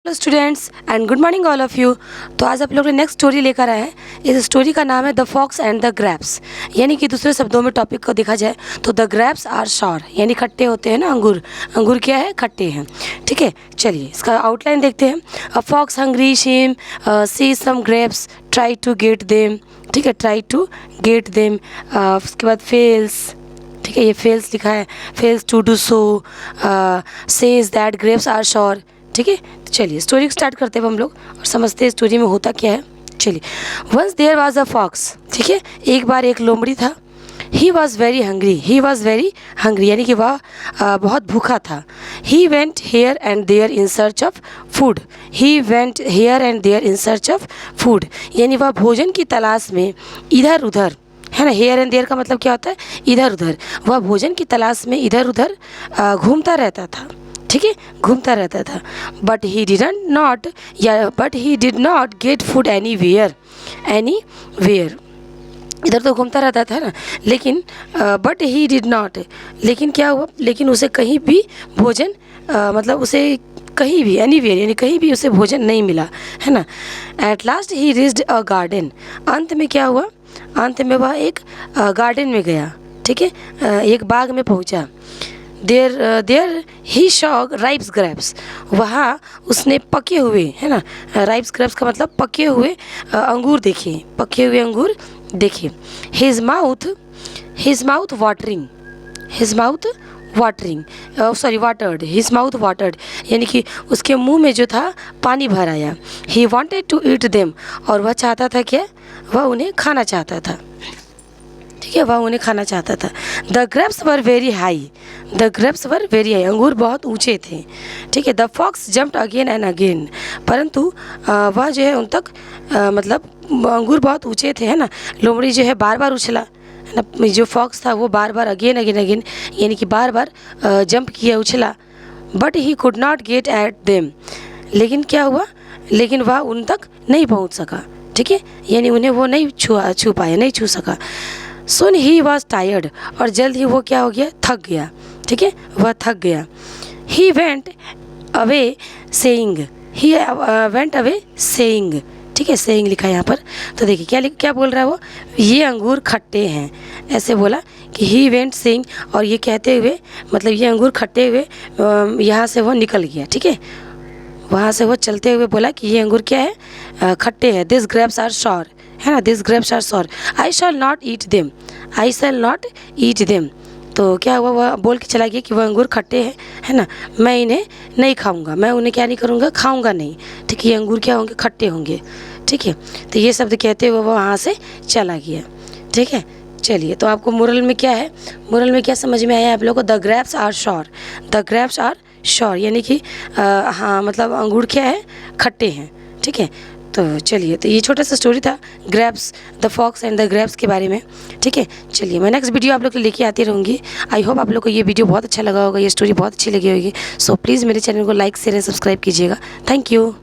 Hello students and good morning all of you. तो आज आप लोग ने नेक्स्ट स्टोरी लेकर आए हैं। इस स्टोरी का नाम है the fox and the grapes. यानी कि दूसरे शब्दों में टॉपिक को देखा जाए तो द ग्रेप्स आर सॉर, यानी खट्टे होते हैं ना अंगूर। अंगूर क्या है? खट्टे हैं। ठीक है, चलिए इसका आउटलाइन देखते हैं। A fox hungry seem see some grapes try to get them. ठीक है, ट्राई टू गेट देम। उसके बाद फेल्स, ठीक है, ये फेल्स लिखा है, fails to do so, says that grapes are sure. ठीक है, चलिए स्टोरी स्टार्ट करते हैं हम लोग और समझते हैं स्टोरी में होता क्या है। चलिए, once there was a fox. ठीक है, एक बार एक लोमड़ी था। He was very hungry, he was very hungry, यानी कि वह बहुत भूखा था। He went here and there in search of food. He went here and there in search of food, यानी वह भोजन की तलाश में इधर उधर, है ना। हेयर एंड देयर का मतलब क्या होता है? इधर उधर। वह भोजन की तलाश में इधर उधर घूमता रहता था। ठीक है, घूमता रहता था। But he did not get food anywhere. इधर तो घूमता रहता था ना, लेकिन बट ही डिड नॉट, लेकिन क्या हुआ? लेकिन उसे कहीं भी भोजन मतलब उसे कहीं भी एनीवेयर, यानी कहीं भी उसे भोजन नहीं मिला, है ना। At last he reached a garden. अंत में क्या हुआ? अंत में वह एक गार्डन में गया। ठीक है, एक बाग में पहुंचा। There he saw ripes grapes. वहाँ उसने पके हुए, है ना, राइप्स ग्रेप्स का मतलब पके हुए अंगूर देखे, पके हुए अंगूर देखे। His mouth watering, his mouth watering, sorry watered, his mouth watered, यानी कि उसके मुंह में जो था पानी भर आया। He wanted to eat them, और वह चाहता था क्या? वह उन्हें खाना चाहता था। ठीक है, वह उन्हें खाना चाहता था। The grapes were very high, the grapes were very high, अंगूर बहुत ऊंचे थे। ठीक है, the fox jumped again and again, परंतु वह जो है उन तक मतलब अंगूर बहुत ऊंचे थे, है ना। लोमड़ी जो है बार बार उछला, है ना। जो फॉक्स था वो बार बार अगेन यानी कि बार बार जंप किया, उछला। But he could not get at them, लेकिन क्या हुआ? लेकिन वह उन तक नहीं पहुंच सका। ठीक है, यानी उन्हें वो नहीं छू पाया, नहीं छू सका। सुन ही वॉज टायर्ड, और जल्द ही वो क्या हो गया? थक गया। ठीक है, वह थक गया। He went away saying, he went away saying. ठीक है, सेइंग लिखा है यहाँ पर। तो देखिए क्या बोल रहा है वो? ये अंगूर खट्टे हैं, ऐसे बोला कि ही वेंट सेइंग, और ये कहते हुए मतलब ये अंगूर खट्टे हुए यहाँ से वो निकल गया। ठीक है, वहाँ से वो चलते हुए बोला कि ये अंगूर क्या है? खट्टे हैं। दिस ग्रेप्स आर सॉर, है ना, this grapes are sour, I shall not eat them, I shall not eat them. तो क्या हुआ? वह बोल के चला गया कि वह अंगूर खट्टे हैं, है ना, मैं इन्हें नहीं खाऊंगा, मैं उन्हें क्या नहीं करूँगा? खाऊंगा नहीं। ठीक है, ये अंगूर क्या होंगे? खट्टे होंगे। ठीक है, तो ये शब्द कहते हुए वह वहाँ से चला गया। ठीक है, चलिए, तो आपको मोरल में क्या है? मोरल में क्या समझ में आया आप लोगों को? The grapes are sure, the grapes are sure, यानी कि हाँ, मतलब अंगूर क्या है? खट्टे हैं। ठीक है, तो चलिए, तो ये छोटा सा स्टोरी था grapes, the fox and the grapes के बारे में। ठीक है, चलिए मैं नेक्स्ट वीडियो आप लोग को लेके आती रहूँगी। आई होप आप लोग को ये वीडियो बहुत अच्छा लगा होगा, ये स्टोरी बहुत अच्छी लगी होगी। सो प्लीज़ मेरे चैनल को लाइक शेयर एंड सब्सक्राइब कीजिएगा। Thank you.